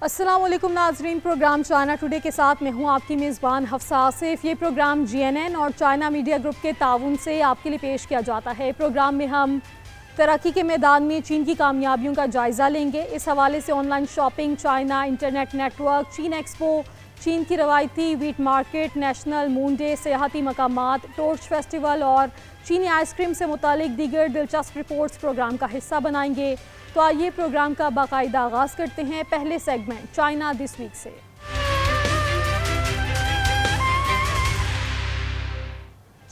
السلام علیکم ناظرین، پروگرام چائنا ٹوڈے کے ساتھ میں ہوں آپ کی میزبان حفصہ آصف۔ یہ پروگرام GNN اور چائنا میڈیا گروپ کے تعاون سے آپ کے لیے پیش کیا جاتا ہے۔ پروگرام میں ہم ترقی کے میدان میں چین کی کامیابیوں کا جائزہ لیں گے۔ اس حوالے سے online shopping, China internet network, چین ایکسپو، چین کی روایتی wet market, national moon day, سیاحتی مقامات، ٹورچ فیسٹیول اور چینی آئس کریم سے متعلق دیگر دلچسپ رپورٹس پروگرام کا حصہ بنائیں گے۔ تو آئیے پروگرام کا باقاعدہ آغاز کرتے ہیں پہلے سیگمنٹ چائنا دس ویک سے۔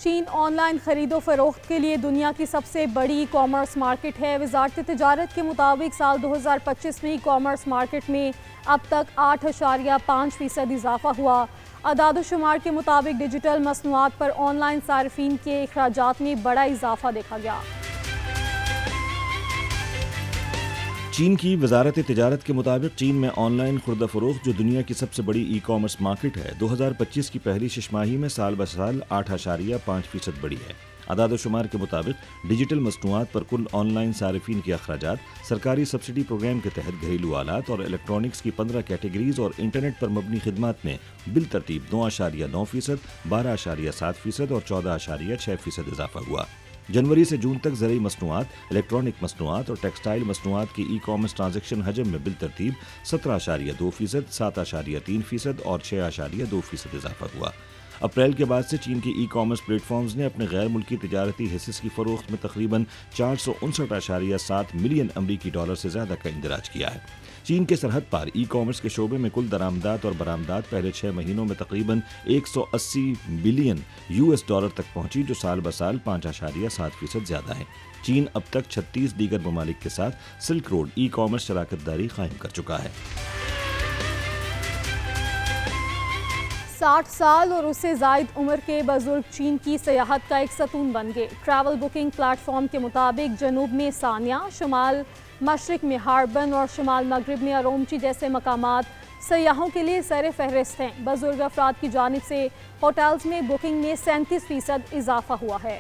چین آن لائن خرید و فروخت کے لیے دنیا کی سب سے بڑی ای کامرس مارکیٹ ہے۔ وزارت تجارت کے مطابق سال 2025 میں ای کامرس مارکیٹ میں اب تک 8.5% اضافہ ہوا۔ اعداد و شمار کے مطابق ڈیجیٹل مصنوعات پر آن لائن صارفین کے اخراجات میں بڑا اضافہ دیکھا گیا۔ چین کی وزارت تجارت کے مطابق چین میں آن لائن خرید و فروخت جو دنیا کی سب سے بڑی ای کامرس مارکیٹ ہے 2025 کی پہلی شش ماہی میں سال بسال 8.5% بڑھی ہے۔ اعداد و شمار کے مطابق ڈیجیٹل مصنوعات پر کل آن لائن صارفین کے اخراجات سرکاری سبسڈی پروگرام کے تحت گھریلو آلات اور الیکٹرانکس کی 15 کیٹیگریز اور انٹرنیٹ پر مبنی خدمات میں بالترتیب 9.9%، 12.7% اور 14.6% اضافہ ہوا۔ جنوری سے جون تک زرعی مصنوعات، الیکٹرانک مصنوعات اور ٹیکسٹائل مصنوعات کی ای کامرس ٹرانزیکشن حجم میں بالترتیب 17.2%، 7.3% اور 6.2% اضافہ ہوا۔ اپریل کے بعد سے چین کے ای کامرس پلیٹ فارمز نے اپنے غیر ملکی تجارتی حصص کی فروخت میں تقریباً 459.7 ملین امریکی ڈالر سے زیادہ کا اندراج کیا ہے۔ چین کے سرحد پار ای کامرس کے شعبے میں کل درآمدات اور برآمدات پہلے 6 مہینوں میں تقریباً 180 بلین US تک پہنچی، جو سال بسال 5.7% زیادہ ہے۔ چین اب تک 36 دیگر ممالک کے ساتھ سلک روڈ ای کامرس شراکت داری قائم کر چکا ہے۔ 60 سال اور اس سے زائد عمر کے بزرگ چین کی سیاحت کا ایک ستون بن گئے۔ ٹریول بکنگ پلیٹ فارم کے مطابق جنوب میں سانیا، شمال مشرق میں ہاربن اور شمال مغرب میں ارومچی جیسے مقامات سیاحوں کے لیے سر فہرست ہیں۔ بزرگ افراد کی جانب سے ہوٹلز میں بکنگ میں 37% اضافہ ہوا ہے۔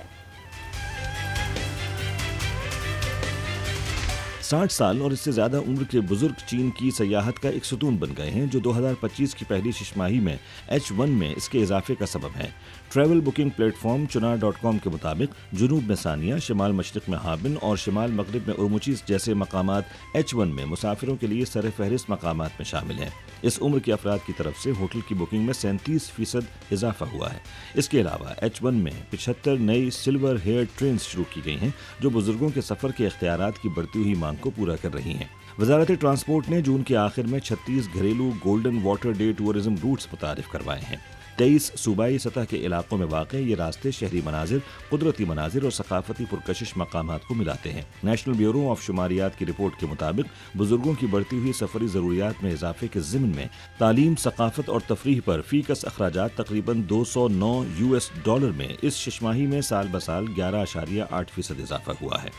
60 سال اور اس سے زیادہ عمر کے بزرگ چین کی سیاحت کا ایک ستون بن گئے ہیں، جو 2025 کی پہلی شش ماہی میں H1 میں اس کے اضافے کا سبب ہے۔ ٹریول بکنگ پلیٹ فارم چنا.com کے مطابق جنوب میں سانیا، شمال مشرق میں ہاربن اور شمال مغرب میں اورمچی جیسے مقامات H1 میں مسافروں کے لیے سر فہرست مقامات میں شامل ہیں۔ اس عمر کے افراد کی طرف سے ہوٹل کی بکنگ میں 37% اضافہ ہوا ہے۔ اس کے علاوہ H1 میں 75 نئی سلور ہیئر ٹرینز شروع کی گئی ہیں، جو بزرگوں کے سفر کے اختیارات کی بڑھتی ہوئی مانگ کو پورا کر رہی ہیں۔ وزارت ٹرانسپورٹ نے جون کے آخر میں 36 گھریلو golden water day tourism roots متعارف کروائے ہیں۔ 23 صوبائی سطح کے علاقوں میں واقع یہ راستے شہری مناظر، قدرتی مناظر اور ثقافتی پرکشش مقامات کو ملاتے ہیں۔ نیشنل بیورو آف شماریات کی رپورٹ کے مطابق بزرگوں کی بڑھتی ہوئی سفری ضروریات میں اضافے کے ضمن میں تعلیم، ثقافت اور تفریح پر فی کس اخراجات تقریباً $209 میں اس شش ماہی میں سال بسال 11.8% اضافہ ہوا ہے۔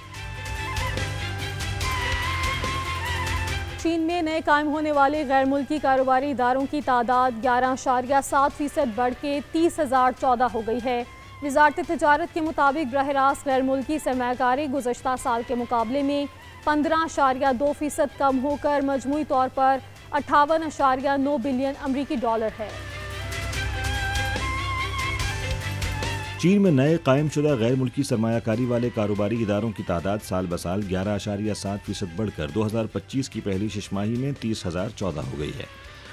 چین میں نئے قائم ہونے والے غیر ملکی کاروباری اداروں کی تعداد 11.7% بڑھ کے 30,014 ہو گئی ہے۔ وزارت تجارت کے مطابق براہ راست غیر ملکی سرمایہ کاری گزشتہ سال کے مقابلے میں 15.2% کم ہو کر مجموعی طور پر 58.9 بلین امریکی ڈالر ہے۔ چین میں نئے قائم شدہ غیر ملکی سرمایہ کاری والے کاروباری اداروں کی تعداد سال بسال 11.7% بڑھ کر 2025 کی پہلی شش ماہی میں 30,014 ہو گئی ہے۔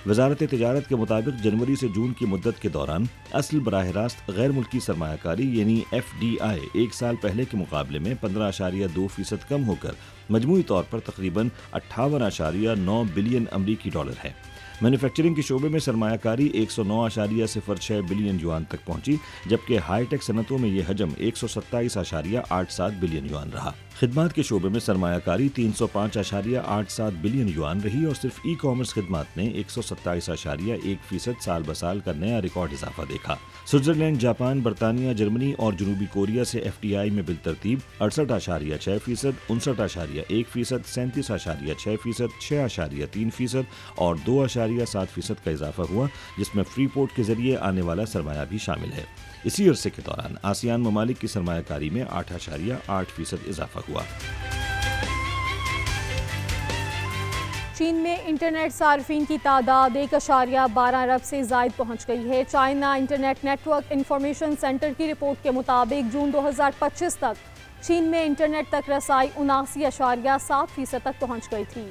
وزارت تجارت کے مطابق جنوری سے جون کی مدت کے دوران اصل براہ راست غیر ملکی سرمایہ کاری یعنی FDI ایک سال پہلے کے مقابلے میں 15.2% کم ہو کر مجموعی طور پر تقریباً 58.9 بلین امریکی ڈالر ہے۔ مینوفیکچرنگ کے شعبے میں سرمایہ کاری 109.06 بلین یوان تک پہنچی، جبکہ ہائی ٹیک صنعتوں میں یہ حجم 127.87 بلین یوان رہا۔ خدمات کے شعبے میں سرمایہ کاری 305.87 بلین یوان رہی اور صرف ای کامرس خدمات نے 127.1% سال بسال کا نیا ریکارڈ اضافہ دیکھا۔ سوئٹزرلینڈ، جاپان، برطانیہ، جرمنی اور جنوبی کوریا سے FDI میں بالترتیب 68.6%، 59.1%، 37.6%، 6.3% اور 2.7% کا اضافہ ہوا، جس میں فری پورٹ کے ذریعے آنے والا سرمایہ بھی شامل ہے۔ اسی عرصے کے دوران آسیان ممالک کی سرمایہ کاری میں 8.8% اضافہ ہوا۔ چین میں انٹرنیٹ صارفین کی تعداد 1.12 ارب سے زائد پہنچ گئی ہے۔ China internet network information centre کی رپورٹ کے مطابق جون 2025 تک چین میں انٹرنیٹ تک رسائی 79.7% تک پہنچ گئی تھی۔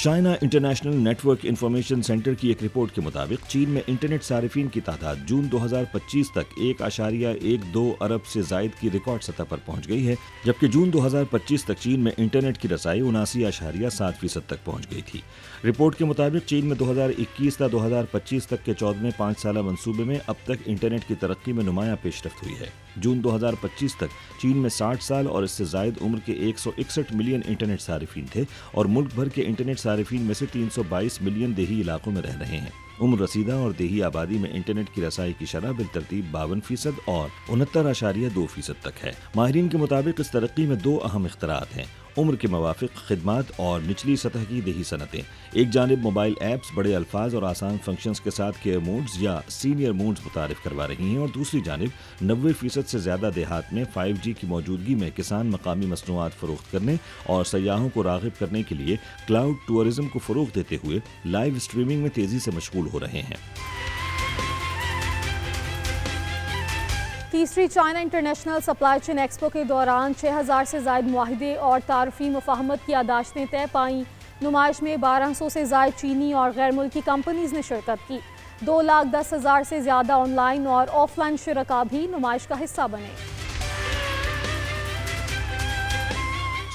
China international network information centre کی ایک رپورٹ کے مطابق چین میں انٹرنیٹ صارفین کی تعداد جون 2025 تک 1.12 ارب سے زائد کی ریکارڈ سطح پر پہنچ گئی ہے، جبکہ جون 2025 تک چین میں انٹرنیٹ کی رسائی 79.7% تک پہنچ گئی تھی۔ رپورٹ کے مطابق چین میں 2021 تا 2025 تک کے 14ویں 5 سالہ منصوبے میں اب تک انٹرنیٹ کی ترقی میں نمایاں پیش رفت ہوئی ہے۔ جون 2025 تک چین میں 60 سال اور اس سے زائد عمر کے 161 ملین انٹرنیٹ صارفین تھے اور ملک بھر کے انٹرنیٹ صارفین میں سے 322 ملین دیہی علاقوں میں رہ رہے ہیں۔ عمر رسیدہ اور دیہی آبادی میں انٹرنیٹ کی رسائی کی شرح بالترتیب 52% اور 69.2% تک ہے۔ ماہرین کے مطابق اس ترقی میں دو اہم اختراعات ہیں: عمر کے موافق خدمات اور نچلی سطح کی دیہی صنعتیں۔ ایک جانب موبائل ایپس بڑے الفاظ اور آسان فنکشنز کے ساتھ کیئر موڈز یا سینئر موڈز متعارف کروا رہی ہیں، اور دوسری جانب 90% سے زیادہ دیہات میں 5G کی موجودگی میں کسان مقامی مصنوعات فروخت کرنے اور سیاحوں کو راغب کرنے کے لیے کلاؤڈ ٹورزم کو فروغ دیتے ہوئے لائیو اسٹریمنگ میں تیزی سے مشغول ہو رہے ہیں۔ تیسری China international supply chain expo کے دوران 6000 سے زائد معاہدے اور تعارفی مفاہمت کی یادداشتیں طے پائیں۔ نمائش میں 1200 سے زائد چینی اور غیر ملکی کمپنیز نے شرکت کی۔ 2,10,000 سے زیادہ آن لائن اور آف لائن شرکاء بھی نمائش کا حصہ بنے۔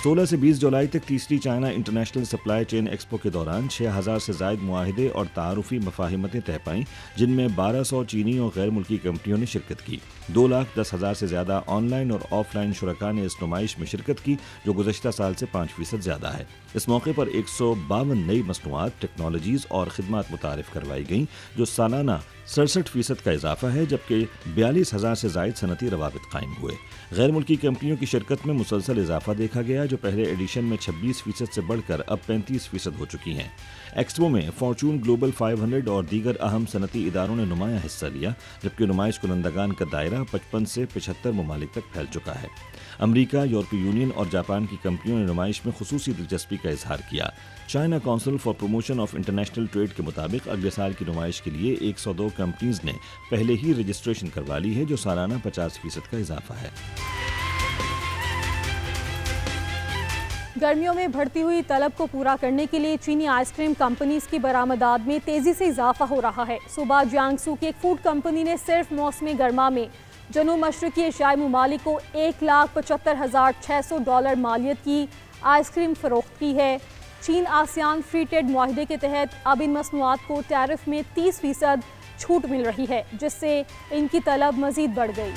16 سے 20 جولائی تک تیسری China international supply chain expo کے دوران 6000 سے زائد معاہدے اور تعارفی مفاہمتیں طے پائیں، جن میں 1200 چینی اور غیر ملکی کمپنیوں نے شرکت کی۔ 2,10,000 سے زیادہ آن لائن اور آف لائن شرکاء نے اس نمائش میں شرکت کی، جو گزشتہ سال سے 5% زیادہ ہے۔ اس موقع پر 152 نئی مصنوعات، ٹیکنالوجیز اور خدمات متعارف کروائی گئیں، جو سالانہ 67% کا اضافہ ہے، جبکہ 42,000 سے زائد صنعتی روابط قائم ہوئے۔ غیر ملکی کمپنیوں کی شرکت میں مسلسل اضافہ دیکھا گیا، جو پہلے ایڈیشن میں 26% سے بڑھ کر اب 35% ہو چکی ہیں۔ ایکسپو میں فارچون گلوبل 500 اور دیگر اہم صنعتی اداروں نے نمایاں حصہ لیا، جبکہ نمائش کنندگان کا دائرہ 55 سے 75 ممالک تک پھیل چکا ہے۔ امریکہ، یورپی یونین اور جاپان کی کمپنیوں نے نمائش میں خصوصی دلچسپی کا اظہار کیا۔ China council for promotion of international trade کے مطابق اگلے سال کی نمائش کے لیے 102 کمپنیز نے پہلے ہی رجسٹریشن کروا لی ہے، جو سالانہ 50% کا اضافہ ہے۔ گرمیوں میں بڑھتی ہوئی طلب کو پورا کرنے کے لیے چینی آئس کریم کمپنیز کی برآمدات میں تیزی سے اضافہ ہو رہا ہے۔ صوبہ جیانگسو کی ایک فوڈ کمپنی نے صرف موسم گرما میں جنوب مشرقی ایشیائی ممالک کو $1,75,600 مالیت کی آئس کریم فروخت کی ہے۔ چین آسیان فری ٹریڈ معاہدے کے تحت اب ان مصنوعات کو ٹیرف میں 30% چھوٹ مل رہی ہے، جس سے ان کی طلب مزید بڑھ گئی۔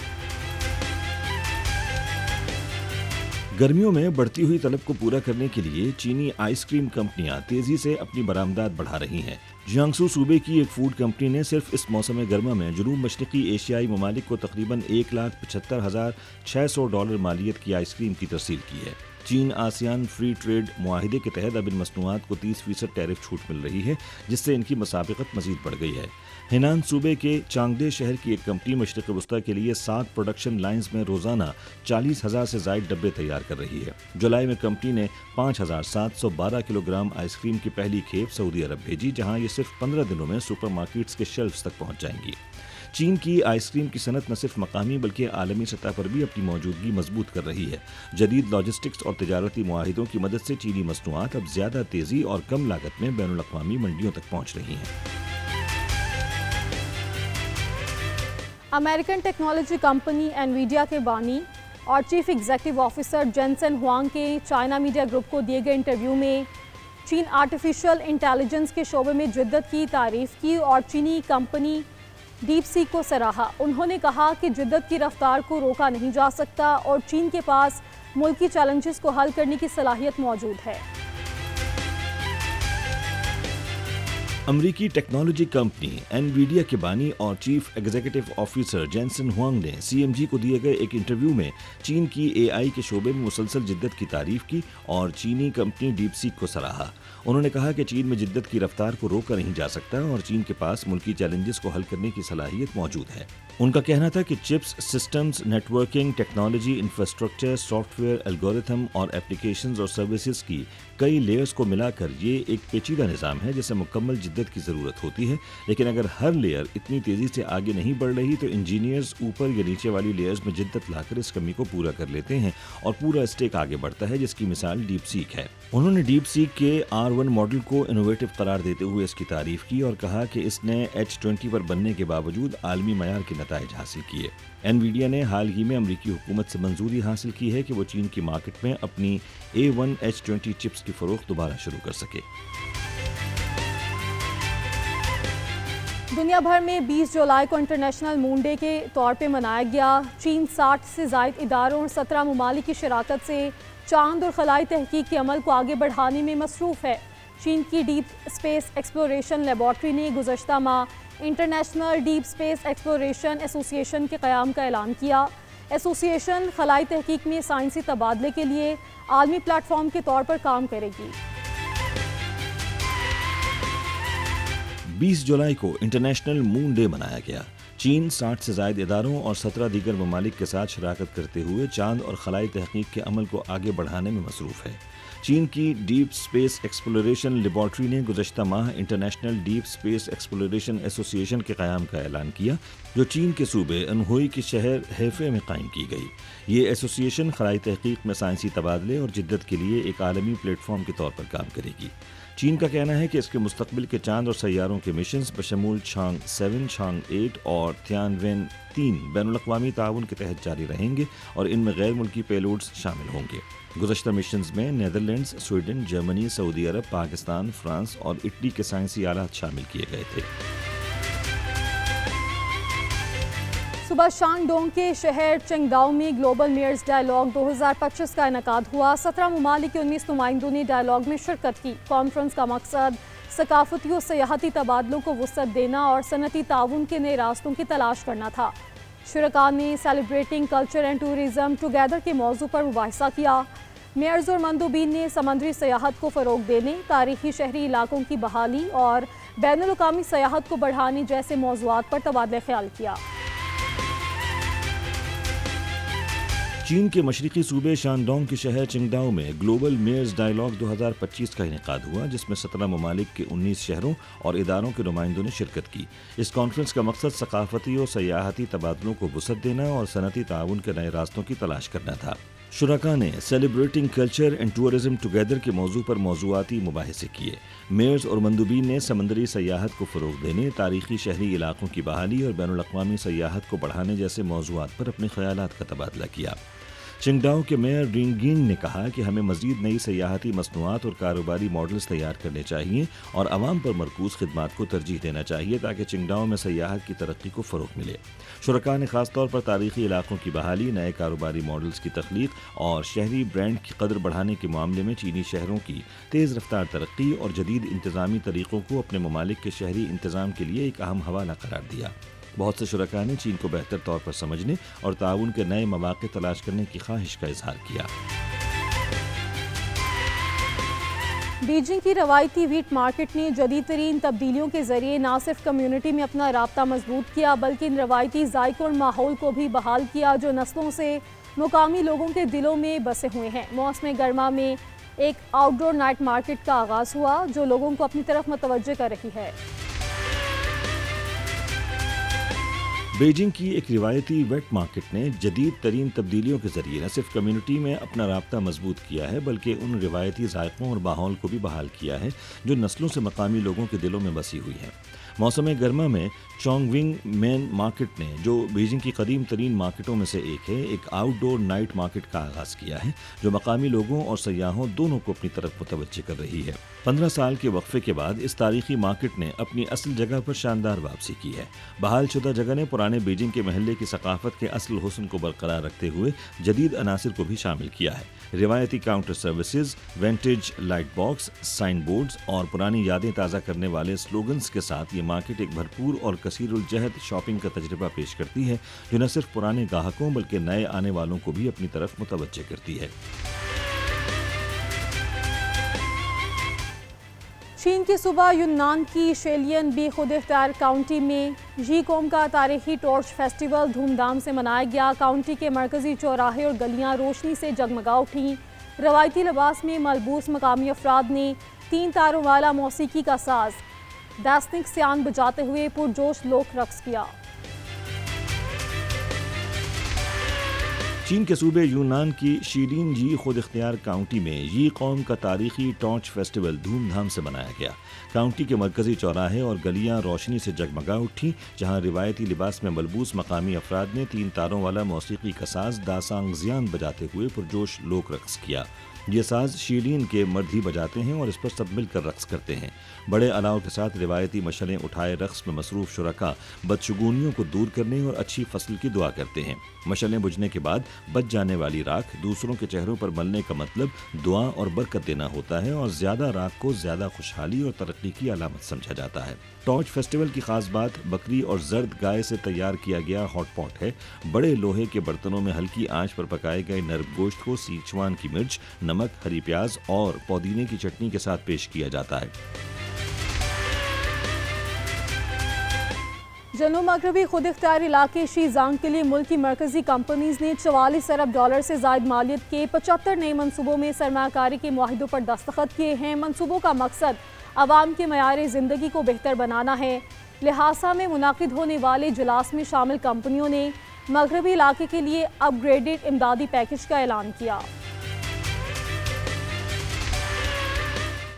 گرمیوں میں بڑھتی ہوئی طلب کو پورا کرنے کے لیے چینی آئس کریم کمپنیاں تیزی سے اپنی برآمدات بڑھا رہی ہیں۔ جیانگسو صوبے کی ایک فوڈ کمپنی نے صرف اس موسم گرما میں جنوب مشرقی ایشیائی ممالک کو تقریباً $1,75,600 مالیت کی آئس کریم کی ترسیل کی ہے۔ چین آسیان فری ٹریڈ معاہدے کے تحت اب ان مصنوعات کو 30% ٹیرف چھوٹ مل رہی ہے، جس سے ان کی مسابقت مزید بڑھ گئی ہے۔ ہینان صوبے کے چانگڈے شہر کی ایک کمپنی مشرق وسطیٰ کے لیے 7 پروڈکشن لائنز میں روزانہ 40,000 سے زائد ڈبے تیار کر رہی ہے۔ جولائی میں کمپنی نے 5,712 کلو گرام آئس کریم کی پہلی کھیپ سعودی عرب بھیجی، جہاں یہ صرف 15 دنوں میں سپر مارکیٹس کے شیلفز تک پہنچ جائیں گی۔ چین کی آئس کریم کی صنعت نہ صرف مقامی بلکہ عالمی سطح پر بھی اپنی موجودگی مضبوط کر رہی ہے۔ جدید لاجسٹکس اور تجارتی معاہدوں کی مدد سے چینی مصنوعات اب زیادہ تیزی اور کم لاگت میں بین الاقوامی منڈیوں تک پہنچ رہی ہیں۔ امریکن ٹیکنالوجی کمپنی انویڈیا کے بانی اور چیف ایگزیکٹو آفیسر جینسن ہوانگ کے چائنا میڈیا گروپ کو دیے گئے انٹرویو میں چین آرٹیفیشل انٹیلیجنس کے شعبے میں جدت کی تعریف کی اور چینی کمپنی ڈیپ سیک کو سراہا۔ انہوں نے کہا کہ جدت کی رفتار کو روکا نہیں جا سکتا اور چین کے پاس ملکی چیلنجز کو حل کرنے کی صلاحیت موجود ہے۔ امریکی ٹیکنالوجی کمپنی انویڈیا کے بانی اور چیف ایگزیکٹو آفیسر جینسن ہوانگ نے CMG کو دیے گئے ایک انٹرویو میں چین کی AI کے شعبے میں مسلسل جدت کی تعریف کی اور چینی کمپنی ڈیپ سیک کو سراہا۔ انہوں نے کہا کہ چین میں جدت کی رفتار کو روکا نہیں جا سکتا اور چین کے پاس ملکی چیلنجز کو حل کرنے کی صلاحیت موجود ہے۔ ان کا کہنا تھا کہ chips, systems, networking, technology, infrastructure, software, algorithm اور اپلیکیشنز اور سروسز کی کئی لیئرز کو ملا کر یہ ایک پیچیدہ نظام ہے جسے مکمل جدت کی ضرورت ہوتی ہے، لیکن اگر ہر لیئر اتنی تیزی سے آگے نہیں بڑھ رہی تو انجینئرز اوپر یا نیچے والی لیئرز میں جدت لا کر اس کمی کو پورا کر لیتے ہیں اور پورا اسٹیک آگے بڑھتا ہے، جس کی مثال ڈیپ سیک ہے۔ انہوں نے ڈیپ سیک کے R1 ماڈل کو انوویٹو قرار دیتے ہوئے اس کی تعریف کی اور کہا کہ اس نے H20 پر بننے کے باوجود عالمی معیار کے نتائج حاصل کیے۔ انویڈیا نے حال ہی میں امریکی حکومت سے منظوری حاصل کی ہے کہ وہ چین کی مارکیٹ میں اپنی A1 H20 چپس کی فروخت دوبارہ شروع کر سکے۔ دنیا بھر میں 20 جولائی کو انٹرنیشنل مون ڈے کے طور پہ منایا گیا۔ چین 60 سے زائد اداروں اور 17 ممالک کی شراکت سے چاند اور خلائی تحقیق کے عمل کو آگے بڑھانے میں مصروف ہے۔ چین کی ڈیپ اسپیس ایکسپلوریشن لیبارٹری نے گزشتہ ماہ انٹرنیشنل ڈیپ اسپیس ایکسپلوریشن ایسوسی ایشن کے قیام کا اعلان کیا۔ ایسوسی ایشن خلائی تحقیق میں سائنسی تبادلے کے لیے عالمی پلیٹ فارم کے طور پر کام کرے گی۔ 20 جولائی کو انٹرنیشنل مون ڈے منایا گیا۔ چین 60 سے زائد اداروں اور 17 دیگر ممالک کے ساتھ شراکت کرتے ہوئے چاند اور خلائی تحقیق کے عمل کو آگے بڑھانے میں مصروف ہے۔ چین کی ڈیپ اسپیس ایکسپلوریشن لیبارٹری نے گزشتہ ماہ انٹرنیشنل ڈیپ اسپیس ایکسپلوریشن ایسوسی ایشن کے قیام کا اعلان کیا، جو چین کے صوبے انہوئی کے شہر ہیفے میں قائم کی گئی۔ یہ ایسوسی ایشن خلائی تحقیق میں سائنسی تبادلے اور جدت کے لیے ایک عالمی پلیٹ فارم کے طور پر کام کرے گی۔ چین کا کہنا ہے کہ اس کے مستقبل کے چاند اور سیاروں کے مشنز بشمول چانگ 7، چانگ 8 اور تھیان وین 3 بین الاقوامی تعاون کے تحت جاری رہیں گے اور ان میں غیر ملکی پیلوڈز شامل ہوں گے۔ گزشتہ مشنز میں نیدرلینڈز، سویڈن، جرمنی، سعودی عرب، پاکستان، فرانس اور اٹلی کے سائنسی آلات شامل کیے گئے تھے۔ صبح شانگڈونگ کے شہر چنگداؤ میں گلوبل میئرز ڈائیلاگ 2025 کا انعقاد ہوا۔ 17 ممالک کے 19 نمائندوں نے ڈائیلاگ میں شرکت کی۔ کانفرنس کا مقصد ثقافتی اور سیاحتی تبادلوں کو وسعت دینا اور صنعتی تعاون کے نئے راستوں کی تلاش کرنا تھا۔ شرکاء نے celebrating culture and tourism together کے موضوع پر مباحثہ کیا۔ میئرز اور مندوبین نے سمندری سیاحت کو فروغ دینے، تاریخی شہری علاقوں کی بحالی اور بین الاقوامی سیاحت کو بڑھانے جیسے موضوعات پر تبادلہ خیال کیا۔ چین کے مشرقی صوبے شانڈونگ کے شہر چنگداؤ میں گلوبل میئرز ڈائیلاگ 2025 کا انعقاد ہوا، جس میں 17 ممالک کے 19 شہروں اور اداروں کے نمائندوں نے شرکت کی۔ اس کانفرنس کا مقصد ثقافتی اور سیاحتی تبادلوں کو وسعت دینا اور صنعتی تعاون کے نئے راستوں کی تلاش کرنا تھا۔ شرکاء نے celebrating culture and tourism together کے موضوع پر موضوعاتی مباحثے کیے۔ میئرز اور مندوبین نے سمندری سیاحت کو فروغ دینے، تاریخی شہری علاقوں کی بحالی اور بین الاقوامی سیاحت کو بڑھانے جیسے موضوعات پر اپنے خیالات کا تبادلہ کیا۔ چنگڈاؤ کے میئر رینگ گینگ نے کہا کہ ہمیں مزید نئی سیاحتی مصنوعات اور کاروباری ماڈلز تیار کرنے چاہیے اور عوام پر مرکوز خدمات کو ترجیح دینا چاہیے تاکہ چنگڈاؤ میں سیاحت کی ترقی کو فروغ ملے۔ شرکاء نے خاص طور پر تاریخی علاقوں کی بحالی، نئے کاروباری ماڈلز کی تخلیق اور شہری برانڈ کی قدر بڑھانے کے معاملے میں چینی شہروں کی تیز رفتار ترقی اور جدید انتظامی طریقوں کو اپنے ممالک کے شہری انتظام کے لیے ایک اہم حوالہ قرار دیا۔ بہت سے شرکاء نے چین کو بہتر طور پر سمجھنے اور تعاون کے نئے مواقع تلاش کرنے کی خواہش کا اظہار کیا۔ بیجنگ کی روایتی ویٹ مارکیٹ نے جدید ترین تبدیلیوں کے ذریعے نہ صرف کمیونٹی میں اپنا رابطہ مضبوط کیا بلکہ ان روایتی ذائقوں اور ماحول کو بھی بحال کیا جو نسلوں سے مقامی لوگوں کے دلوں میں بسے ہوئے ہیں۔ موسم گرما میں ایک آؤٹ ڈور نائٹ مارکیٹ کا آغاز ہوا جو لوگوں کو اپنی طرف متوجہ کر رہی ہے۔ بیجنگ کی ایک روایتی ویٹ مارکیٹ نے جدید ترین تبدیلیوں کے ذریعے نہ صرف کمیونٹی میں اپنا رابطہ مضبوط کیا ہے بلکہ ان روایتی ذائقوں اور ماحول کو بھی بحال کیا ہے جو نسلوں سے مقامی لوگوں کے دلوں میں بسی ہوئی ہیں۔ موسم گرما میں چونگونگ مین مارکیٹ نے، جو بیجنگ کی قدیم ترین مارکیٹوں میں سے ایک ہے، ایک آؤٹ ڈور نائٹ مارکیٹ کا آغاز کیا ہے جو مقامی لوگوں اور سیاحوں دونوں کو اپنی طرف متوجہ کر رہی ہے۔ 15 سال کے وقفے کے بعد اس تاریخی مارکیٹ نے اپنی اصل جگہ پر شاندار واپسی کی ہے۔ بحال شدہ جگہ نے پرانے بیجنگ کے محلے کی ثقافت کے اصل حسن کو برقرار رکھتے ہوئے جدید عناصر کو بھی شامل کیا ہے۔ روایتی counter services, vintage light box, sign boards اور پرانی یادیں تازہ کرنے والے سلوگنز کے ساتھ یہ مارکیٹ ایک بھرپور اور کثیر الجہت شاپنگ کا تجربہ پیش کرتی ہے جو نہ صرف پرانے گاہکوں بلکہ نئے آنے والوں کو بھی اپنی طرف متوجہ کرتی ہے۔ چین کے صوبہ یونان کی شیلین بی خود اختیار کاؤنٹی میں جی قوم کا تاریخی ٹارچ فیسٹیول دھوم دھام سے منایا گیا۔ کاؤنٹی کے مرکزی چوراہے اور گلیاں روشنی سے جگمگا اٹھیں۔ روایتی لباس میں ملبوس مقامی افراد نے 3 تاروں والا موسیقی کا ساز داسنک سیان بجاتے ہوئے پرجوش لوک رقص کیا۔ چین کے صوبے یونان کی شیلین جی خود اختیار کاؤنٹی میں جی قوم کا تاریخی ٹارچ فیسٹیول دھوم دھام سے منایا گیا۔ کاؤنٹی کے مرکزی چوراہے اور گلیاں روشنی سے جگمگا اٹھیں، جہاں روایتی لباس میں ملبوس مقامی افراد نے 3 تاروں والا موسیقی کا ساز داسانگ زیان بجاتے ہوئے پرجوش لوک رقص کیا۔ یہ ساز شیلین کے مرد ہی بجاتے ہیں اور اس پر سب مل کر رقص کرتے ہیں۔ بڑے الاؤ کے ساتھ روایتی مشعلیں اٹھائے رقص میں مصروف شرکاء بدشگونیوں کو دور کرنے اور اچھی فصل کی دعا کرتے ہیں۔ مشعلیں بجھنے کے بعد بچ جانے والی راکھ دوسروں کے چہروں پر ملنے کا مطلب دعا اور برکت دینا ہوتا ہے اور زیادہ راکھ کو زیادہ خوشحالی اور ترقی کی علامت سمجھا جاتا ہے۔ ٹارچ فیسٹیول کی خاص بات بکری اور زرد گائے سے تیار کیا گیا ہاٹ پاٹ ہے۔ بڑے لوہے کے برتنوں میں ہلکی آنچ پر پکائے گئے نرم گوشت کو سیچوان کی مرچ، نمک، ہری پیاز اور پودینے کی چٹنی کے ساتھ پیش کیا جاتا ہے۔ جنوب مغربی خود اختیار علاقے شیزانگ کے لیے ملک کی مرکزی کمپنیز نے 44 ارب ڈالر سے زائد مالیت کے 75 نئے منصوبوں میں سرمایہ کاری کے معاہدوں پر دستخط کیے ہیں۔ منصوبوں کا مقصد عوام کے معیار زندگی کو بہتر بنانا ہے۔ لہٰذا میں منعقد ہونے والے اجلاس میں شامل کمپنیوں نے مغربی علاقے کے لیے اپ گریڈڈ امدادی پیکج کا اعلان کیا۔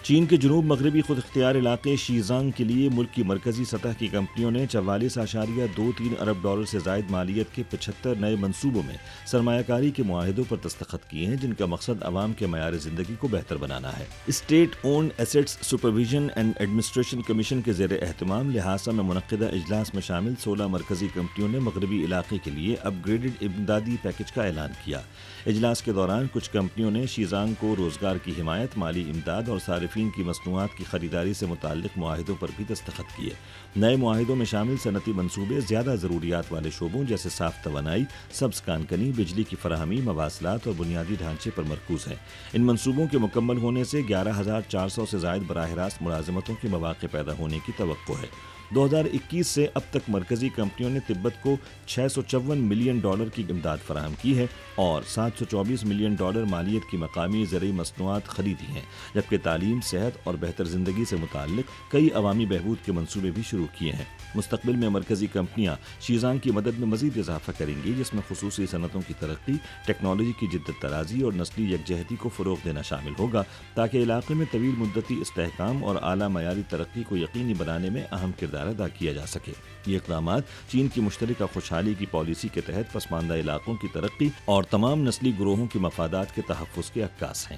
چین کے جنوب مغربی خود اختیار علاقے شیزانگ کے لیے ملک کی مرکزی سطح کی کمپنیوں نے 44.23 ارب ڈالر سے زائد مالیت کے 75 نئے منصوبوں میں سرمایہ کاری کے معاہدوں پر دستخط کیے ہیں، جن کا مقصد عوام کے معیار زندگی کو بہتر بنانا ہے۔ State owned assets supervision and administration commission کے زیر اہتمام لہٰذا میں منعقدہ اجلاس میں شامل 16 مرکزی کمپنیوں نے مغربی علاقے کے لیے اپ گریڈڈ امدادی پیکج کا اعلان کیا۔ اجلاس کے دوران کچھ کمپنیوں نے شیزانگ کو روزگار کی حمایت، مالی امداد اور صارفین کی مصنوعات کی خریداری سے متعلق معاہدوں پر بھی دستخط کیے۔ نئے معاہدوں میں شامل صنعتی منصوبے زیادہ ضروریات والے شعبوں جیسے صاف توانائی، سبز کانکنی، بجلی کی فراہمی، مواصلات اور بنیادی ڈھانچے پر مرکوز ہیں۔ ان منصوبوں کے مکمل ہونے سے 11,400 سے زائد براہ راست ملازمتوں کے مواقع پیدا ہونے کی توقع ہے۔ 2021 سے اب تک مرکزی کمپنیوں نے تبت کو $654 ملین کی امداد فراہم کی ہے اور $724 ملین مالیت کی مقامی زرعی مصنوعات خریدی ہیں، جبکہ تعلیم، صحت اور بہتر زندگی سے متعلق کئی عوامی بہبود کے منصوبے بھی شروع کیے ہیں۔ مستقبل میں مرکزی کمپنیاں شیزانگ کی مدد میں مزید اضافہ کریں گی، جس میں خصوصی صنعتوں کی ترقی، ٹیکنالوجی کی جدت طرازی اور نسلی یکجہتی کو فروغ دینا شامل ہوگا، تاکہ علاقے میں طویل مدتی استحکام اور اعلیٰ معیاری ترقی کو یقینی بنانے میں اہم کردار ادا کیا جا سکے۔ یہ اقدامات چین کی مشترکہ خوشحالی کی پالیسی کے تحت پسماندہ علاقوں کی ترقی اور تمام نسلی گروہوں کے مفادات کے تحفظ کے عکاس ہیں۔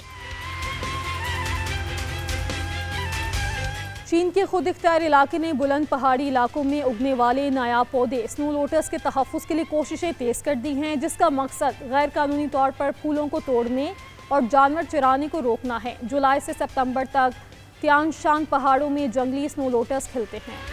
چین کے خود اختیار علاقے نے بلند پہاڑی علاقوں میں اگنے والے نایاب پودے سنو لوٹس کے تحفظ کے لیے کوششیں تیز کر دی ہیں، جس کا مقصد غیر قانونی طور پر پھولوں کو توڑنے اور جانور چرانے کو روکنا ہے۔ جولائی سے ستمبر تک تیانگ شانگ پہاڑوں میں جنگلی سنو لوٹس کھلتے ہیں۔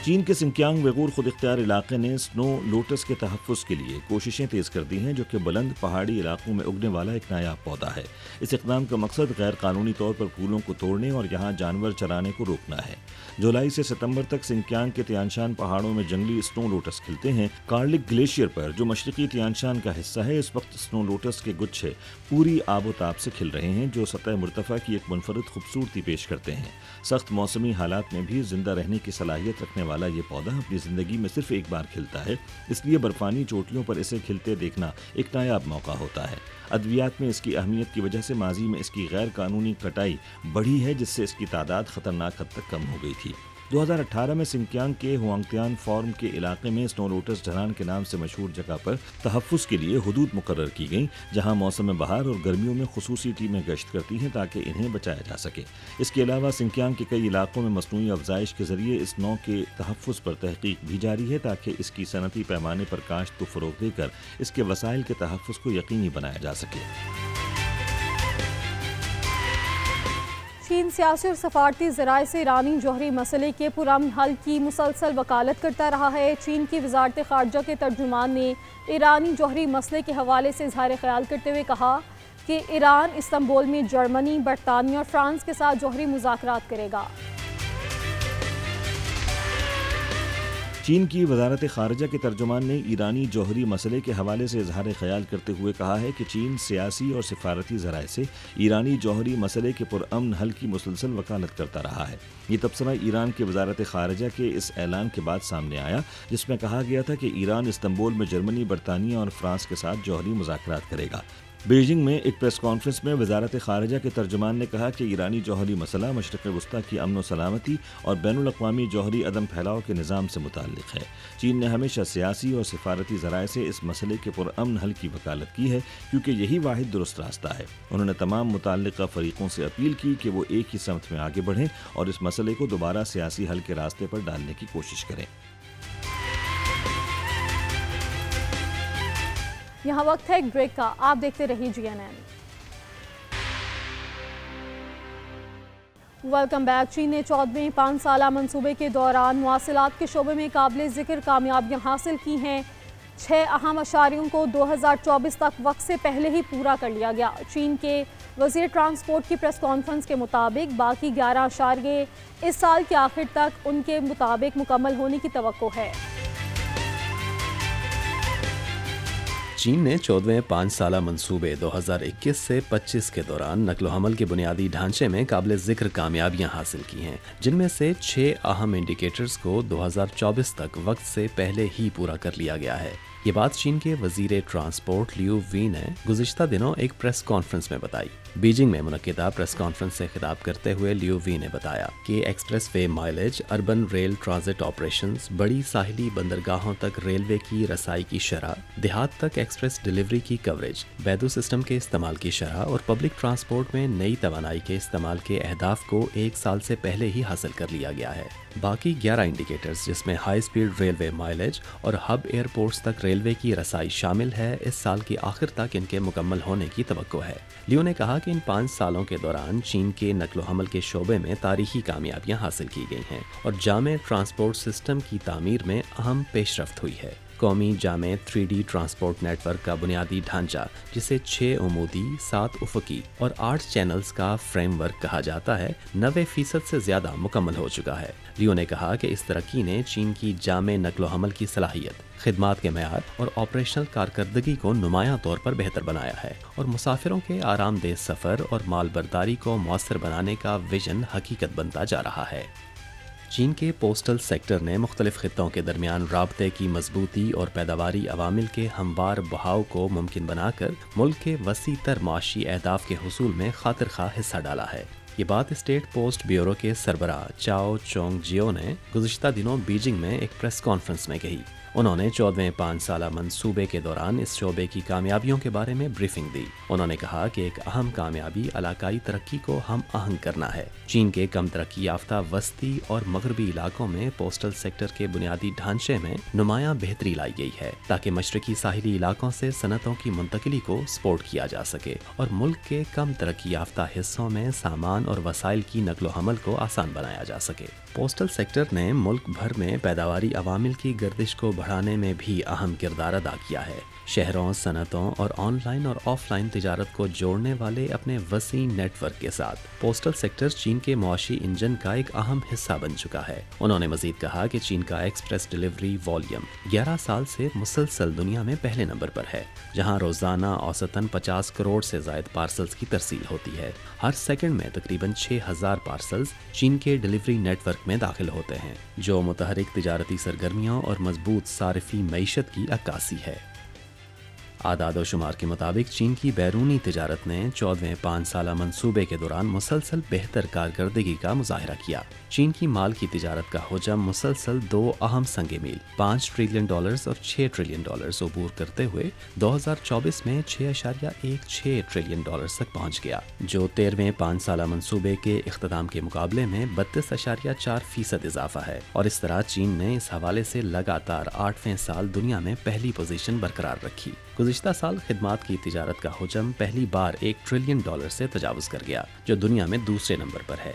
چین کے سنکیانگ ویغور خود اختیار علاقے نے سنو لوٹس کے تحفظ کے لیے کوششیں تیز کر دی ہیں، جو کہ بلند پہاڑی علاقوں میں اگنے والا ایک نایاب پودا ہے۔ اس اقدام کا مقصد غیر قانونی طور پر پھولوں کو توڑنے اور یہاں جانور چرانے کو روکنا ہے۔ جولائی سے ستمبر تک سنکیانگ کے تیانشان پہاڑوں میں جنگلی سنو لوٹس کھلتے ہیں۔ کارلک گلیشیئر پر، جو مشرقی تیانشان کا حصہ ہے، اس وقت سنو لوٹس کے گچھے پوری آب و تاب سے کھل رہے ہیں، جو سطح مرتفع کی ایک منفرد خوبصورتی پیش کرتے ہیں۔ سخت موسمی حالات میں بھی زندہ رہنے کی صلاحیت رکھنے والا یہ پودا اپنی زندگی میں صرف ایک بار کھلتا ہے، اس لیے برفانی چوٹیوں پر اسے کھلتے دیکھنا ایک نایاب موقع ہوتا ہے۔ ادویات میں اس کی اہمیت کی وجہ سے ماضی میں اس کی غیر قانونی کٹائی بڑھی ہے، جس سے اس کی تعداد خطرناک حد تک کم ہو گئی تھی۔ 2018 میں سنکیانگ کے ہوانگتیان فارم کے علاقے میں سنو لوٹس ڈھلان کے نام سے مشہور جگہ پر تحفظ کے لیے حدود مقرر کی گئیں، جہاں موسم بہار اور گرمیوں میں خصوصی ٹیمیں گشت کرتی ہیں تاکہ انہیں بچایا جا سکے۔ اس کے علاوہ سنکیانگ کے کئی علاقوں میں مصنوعی افزائش کے ذریعے اس نوع کے تحفظ پر تحقیق بھی جاری ہے، تاکہ اس کی صنعتی پیمانے پر کاشت کو فروغ دے کر اس کے وسائل کے تحفظ کو یقینی بنایا جا سکے۔ چین سیاسی اور سفارتی ذرائع سے ایرانی جوہری مسئلے کے پرامن حل کی مسلسل وکالت کرتا رہا ہے۔ چین کی وزارت خارجہ کے ترجمان نے ایرانی جوہری مسئلے کے حوالے سے اظہار خیال کرتے ہوئے کہا کہ ایران استنبول میں جرمنی، برطانیہ اور فرانس کے ساتھ جوہری مذاکرات کرے گا۔ چین کی وزارت خارجہ کے ترجمان نے ایرانی جوہری مسئلے کے حوالے سے اظہار خیال کرتے ہوئے کہا ہے کہ چین سیاسی اور سفارتی ذرائع سے ایرانی جوہری مسئلے کے پرامن حل کی مسلسل وکالت کرتا رہا ہے۔ یہ تبصرہ ایران کی وزارت خارجہ کے اس اعلان کے بعد سامنے آیا جس میں کہا گیا تھا کہ ایران استنبول میں جرمنی، برطانیہ اور فرانس کے ساتھ جوہری مذاکرات کرے گا۔ بیجنگ میں ایک پریس کانفرنس میں وزارت خارجہ کے ترجمان نے کہا کہ ایرانی جوہری مسئلہ مشرق وسطی کی امن و سلامتی اور بین الاقوامی جوہری عدم پھیلاؤ کے نظام سے متعلق ہے۔ چین نے ہمیشہ سیاسی اور سفارتی ذرائع سے اس مسئلے کے پرامن حل کی وکالت کی ہے کیونکہ یہی واحد درست راستہ ہے۔ انہوں نے تمام متعلقہ فریقوں سے اپیل کی کہ وہ ایک ہی سمت میں آگے بڑھیں اور اس مسئلے کو دوبارہ سیاسی حل کے راستے پر ڈالنے کی کوشش کریں۔ یہاں وقت ہے ایک بریک کا، آپ دیکھتے رہیے GNN۔ Welcome back. چین نے 14ویں 5 سالہ منصوبے کے دوران مواصلات کے شعبے میں قابل ذکر کامیابیاں حاصل کی ہیں۔ 6 اہم اشاریوں کو 2024 تک وقت سے پہلے ہی پورا کر لیا گیا۔ چین کے وزیر ٹرانسپورٹ کی پریس کانفرنس کے مطابق باقی 11 اشاریے اس سال کے آخر تک ان کے مطابق مکمل ہونے کی توقع ہے۔ چین نے 14ویں 5 سالہ منصوبے 2021 سے 25 کے دوران نقل و حمل کے بنیادی ڈھانچے میں قابل ذکر کامیابیاں حاصل کی ہیں، جن میں سے 6 اہم انڈیکیٹرز کو 2024 تک وقت سے پہلے ہی پورا کر لیا گیا ہے۔ یہ بات چین کے وزیر ٹرانسپورٹ لیو وی نے گزشتہ دنوں ایک پریس کانفرنس میں بتائی۔ بیجنگ میں منعقدہ پریس کانفرنس سے خطاب کرتے ہوئے لیو وی نے بتایا کہ expressway mileage, urban rail transit operations, بڑی ساحلی بندرگاہوں تک ریلوے کی رسائی کی شرح، دیہات تک ایکسپریس ڈیلیوری کی کوریج، بیدو سسٹم کے استعمال کی شرح اور پبلک ٹرانسپورٹ میں نئی توانائی کے استعمال کے اہداف کو 1 سال سے پہلے ہی حاصل کر لیا گیا ہے۔ باقی 11 انڈیکیٹرز جس میں ہائی سپیڈ ریلوے مائلیج اور ہب ایئرپورٹس تک ریلوے کی رسائی شامل ہے، اس سال کے آخر تک ان کے مکمل ہونے کی توقع ہے۔ لیو نے کہا کہ ان 5 سالوں کے دوران چین کے نقل و حمل کے شعبے میں تاریخی کامیابیاں حاصل کی گئی ہیں اور جامع ٹرانسپورٹ سسٹم کی تعمیر میں اہم پیش رفت ہوئی ہے۔ قومی جامع 3D ٹرانسپورٹ نیٹ ورک کا بنیادی ڈھانچہ، جسے 6 عمودی، 7 افقی اور 8 چینلز کا فریم ورک کہا جاتا ہے، 90% سے زیادہ مکمل ہو چکا ہے۔ لیو نے کہا کہ اس ترقی نے چین کی جامع نقل و حمل کی صلاحیت، خدمات کے معیار اور آپریشنل کارکردگی کو نمایاں طور پر بہتر بنایا ہے اور مسافروں کے آرام دہ سفر اور مال برداری کو مؤثر بنانے کا ویژن حقیقت بنتا جا رہا ہے۔ چین کے پوسٹل سیکٹر نے مختلف خطوں کے درمیان رابطے کی مضبوطی اور پیداواری عوامل کے ہموار بہاؤ کو ممکن بنا کر ملک کے وسیع تر معاشی اہداف کے حصول میں خاطر خواہ حصہ ڈالا ہے۔ یہ بات اسٹیٹ پوسٹ بیورو کے سربراہ چاؤ چونگ جیو نے گزشتہ دنوں بیجنگ میں ایک پریس کانفرنس میں کہی۔ انہوں نے 14ویں 5 سالہ منصوبے کے دوران اس شعبے کی کامیابیوں کے بارے میں بریفنگ دی۔ انہوں نے کہا کہ ایک اہم کامیابی علاقائی ترقی کو ہم آہنگ کرنا ہے۔ چین کے کم ترقی یافتہ وسطی اور مغربی علاقوں میں پوسٹل سیکٹر کے بنیادی ڈھانچے میں نمایاں بہتری لائی گئی ہے تاکہ مشرقی ساحلی علاقوں سے صنعتوں کی منتقلی کو سپورٹ کیا جا سکے اور ملک کے کم ترقی یافتہ حصوں میں سامان اور وسائل کی نقل و حمل کو آسان بنایا جا سکے۔ پوسٹل سیکٹر نے ملک بھر میں پیداواری عوامل کی گردش کو بڑھانے میں بھی اہم کردار ادا کیا ہے۔ شہروں، صنعتوں اور آن لائن اور آف لائن تجارت کو جوڑنے والے اپنے وسیع نیٹ ورک کے ساتھ پوسٹل سیکٹر چین کے معاشی انجن کا ایک اہم حصہ بن چکا ہے۔ انہوں نے مزید کہا کہ چین کا ایکسپریس ڈیلیوری والیوم 11 سال سے مسلسل دنیا میں پہلے نمبر پر ہے، جہاں روزانہ اوسطاً 50 کروڑ سے زائد پارسلز کی ترسیل ہوتی ہے۔ ہر سیکنڈ میں تقریباً 6000 پارسلز چین کے ڈیلیوری نیٹ ورک میں داخل ہوتے ہیں، جو متحرک تجارتی سرگرمیوں اور مضبوط صارفی معیشت کی عکاسی ہے۔ اعداد و شمار کے مطابق چین کی بیرونی تجارت نے 14ویں 5 سالہ منصوبے کے دوران مسلسل بہتر کارکردگی کا مظاہرہ کیا۔ چین کی مال کی تجارت کا حجم مسلسل 2 اہم سنگ میل $5 ٹریلین اور $6 ٹریلین عبور کرتے ہوئے 2024 میں $6.16 ٹریلین تک پہنچ گیا، جو 13ویں 5 سالہ منصوبے کے اختتام کے مقابلے میں 32.4% اضافہ ہے، اور اس طرح چین نے اس حوالے سے لگاتار 8ویں سال دنیا میں پہلی پوزیشن برقرار رکھی۔ گزشتہ سال خدمات کی تجارت کا حجم پہلی بار $1 ٹریلین سے تجاوز کر گیا، جو دنیا میں دوسرے نمبر پر ہے۔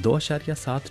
2.7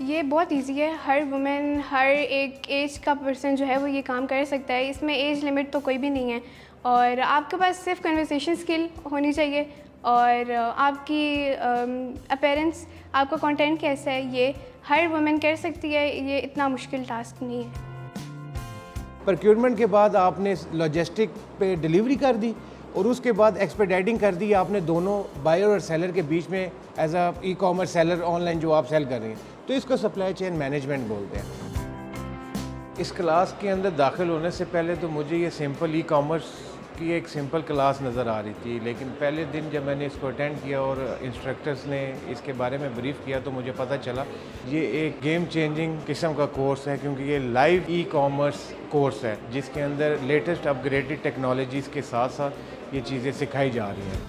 یہ بہت ایزی ہے، ہر وومن، ہر ایک ایج کا پرسن جو ہے وہ یہ کام کر سکتا ہے، اس میں ایج لمٹ تو کوئی بھی نہیں ہے، اور آپ کے پاس صرف کنورسیشن اسکل ہونی چاہیے، اور آپ کی اپیرنس، آپ کا کنٹینٹ کیسا ہے، یہ ہر وومن کر سکتی ہے، یہ اتنا مشکل ٹاسک نہیں ہے۔ پروکیورمنٹ کے بعد آپ نے لاجسٹک پہ ڈیلیوری کر دی، اور اس کے بعد ایکسپیڈائٹنگ کر دی آپ نے دونوں بائر اور سیلر کے بیچ میں، as a e commerce seller on line جو آپ سیل کر رہی ہیں، تو اس کو سپلائی چین مینجمنٹ بولتے ہیں۔ اس کلاس کے اندر داخل ہونے سے پہلے تو مجھے یہ سمپل ای کامرس کی ایک سمپل کلاس نظر آ رہی تھی، لیکن پہلے دن جب میں نے اس کو اٹینڈ کیا اور انسٹرکٹرز نے اس کے بارے میں بریف کیا تو مجھے پتہ چلا یہ ایک گیم چینجنگ قسم کا کورس ہے، کیونکہ یہ لائیو ای کامرس کورس ہے جس کے اندر لیٹسٹ اپ گریڈڈ ٹیکنالوجیز کے ساتھ ساتھ یہ چیزیں سکھائی جا رہی ہیں۔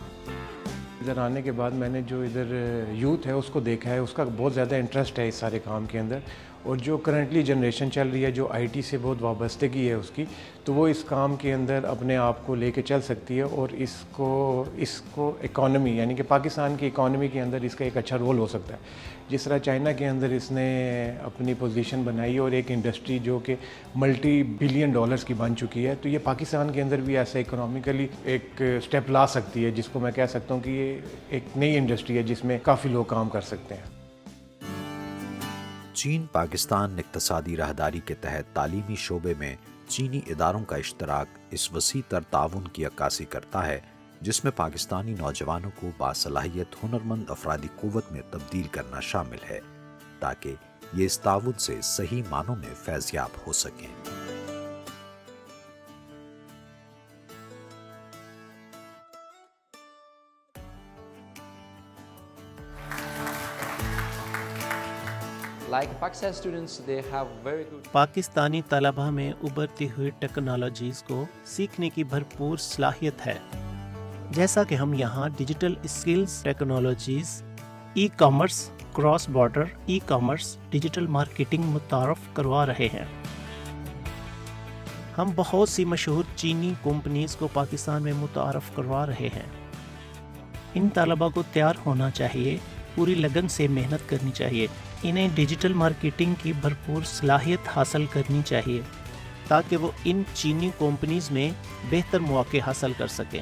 ادھر آنے کے بعد میں نے جو ادھر یوتھ ہے اس کو دیکھا ہے، اس کا بہت زیادہ انٹرسٹ ہے اس سارے کام کے اندر، اور جو کرنٹلی جنریشن چل رہی ہے جو آئی ٹی سے بہت وابستگی ہے اس کی، تو وہ اس کام کے اندر اپنے آپ کو لے کے چل سکتی ہے، اور اس کو اکانومی یعنی کہ پاکستان کی اکانومی کے اندر اس کا ایک اچھا رول ہو سکتا ہے۔ جس طرح چائنا کے اندر اس نے اپنی پوزیشن بنائی اور ایک انڈسٹری جو کہ ملٹی بلین ڈالرز کی بن چکی ہے، تو یہ پاکستان کے اندر بھی ایسا اکنامیکلی ایک سٹیپ لا سکتی ہے، جس کو میں کہہ سکتا ہوں کہ یہ ایک نئی انڈسٹری ہے جس میں کافی لوگ کام کر سکتے ہیں۔ چین پاکستان اقتصادی راہداری کے تحت تعلیمی شعبے میں چینی اداروں کا اشتراک اس وسیع تر تعاون کی عکاسی کرتا ہے، جس میں پاکستانی نوجوانوں کو باصلاحیت ہنرمند افرادی قوت میں تبدیل کرنا شامل ہے، تاکہ یہ اس تعاون سے صحیح معنوں میں فیضیاب ہو سکیں۔ پاکستانی طلبہ میں ابھرتی ہوئی ٹیکنالوجیز کو سیکھنے کی بھرپور صلاحیت ہے، جیسا کہ ہم یہاں digital skills, technologies, e commerce, cross border e commerce, digital marketing متعارف کروا رہے ہیں۔ ہم بہت سی مشہور چینی کمپنیز کو پاکستان میں متعارف کروا رہے ہیں۔ ان طلبہ کو تیار ہونا چاہیے، پوری لگن سے محنت کرنی چاہیے، انہیں ڈیجیٹل مارکیٹنگ کی بھرپور صلاحیت حاصل کرنی چاہیے تاکہ وہ ان چینی کمپنیز میں بہتر مواقع حاصل کر سکیں۔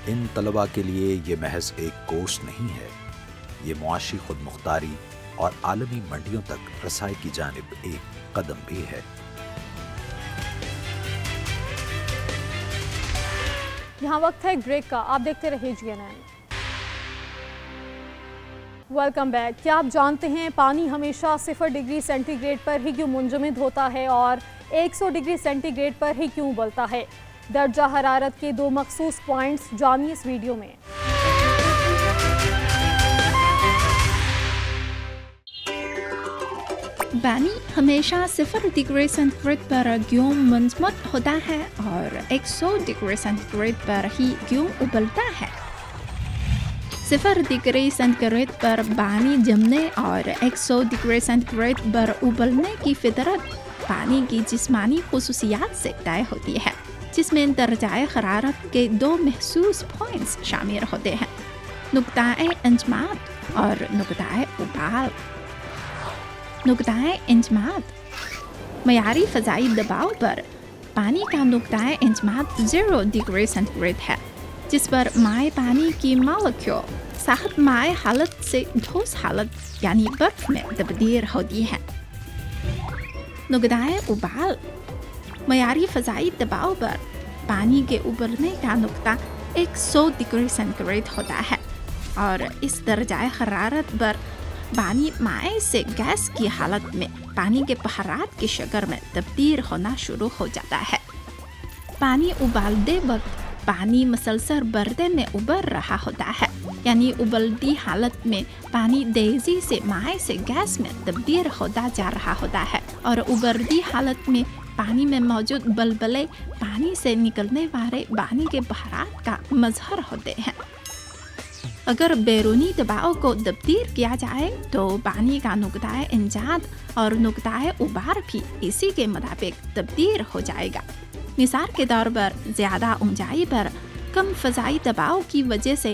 ان طلباء کے لیے یہ محض ایک کورس نہیں ہے، یہ معاشی خود مختاری اور عالمی منڈیوں تک رسائی کی جانب ایک قدم بھی ہے۔ یہاں وقت ہے بریک کا، آپ دیکھتے رہے GNN۔ Welcome back. کیا آپ جانتے ہیں پانی ہمیشہ 0 ڈگری سینٹی گریڈ پر ہی کیوں منجمد ہوتا ہے اور 100 ڈگری سینٹی گریڈ پر ہی کیوں ابلتا ہے؟ درجہ حرارت کے 2 مخصوص پوائنٹس جانیے اس ویڈیو میں۔ پانی ہمیشہ 0 ڈگری سینٹی گریڈ پر کیوں منجمد ہوتا ہے اور 100 ڈگری سینٹی گریڈ پر ہی کیوں ابلتا ہے؟ 0 ڈگری سینٹی گریڈ پر پانی جمنے اور 100 ڈگری سینٹی گریڈ پر ابلنے کی فطرت پانی کی جسمانی خصوصیات سے طے ہوتی ہے، جس میں درجہ حرارت کے 2 محسوس پوائنٹس شامل ہوتے ہیں: نقطہ انجماد اور نقطہ ابال۔ نقطہ انجماد معیاری فضائی دباؤ پر پانی کا نقطہ انجماد 0 ڈگری سینٹی گریڈ ہے، جس پر مائع پانی کی مالیکیول سخت مائع حالت سے ٹھوس حالت یعنی برف میں تبدیل ہوتی ہے۔ نقطہ ابال معیاری فضائی دباؤ پر پانی کے ابلنے کا نقطہ 100 ڈگری سینٹی گریڈ ہوتا ہے، اور اس درجہ حرارت پر پانی مائع سے گیس کی حالت میں پانی کے بخارات کی شکل میں تبدیل ہونا شروع ہو جاتا ہے۔ پانی ابالتے وقت پانی مسلسل برتن میں ابل رہا ہوتا ہے، یعنی ابلتی حالت میں پانی تیزی سے مائع سے گیس میں تبدیل ہوتا جا رہا ہوتا ہے، اور ابلتی حالت میں پانی میں موجود بلبلے پانی سے نکلنے والے پانی کے بخارات کا مظہر ہوتے ہیں۔ اگر بیرونی دباؤ کو تبدیل کیا جائے تو پانی کا نقطہ انجماد اور نقطہ ابال بھی اسی کے مطابق تبدیل ہو جائے گا۔ مثال کے طور پر زیادہ اونچائی پر کم فضائی دباؤ کی وجہ سے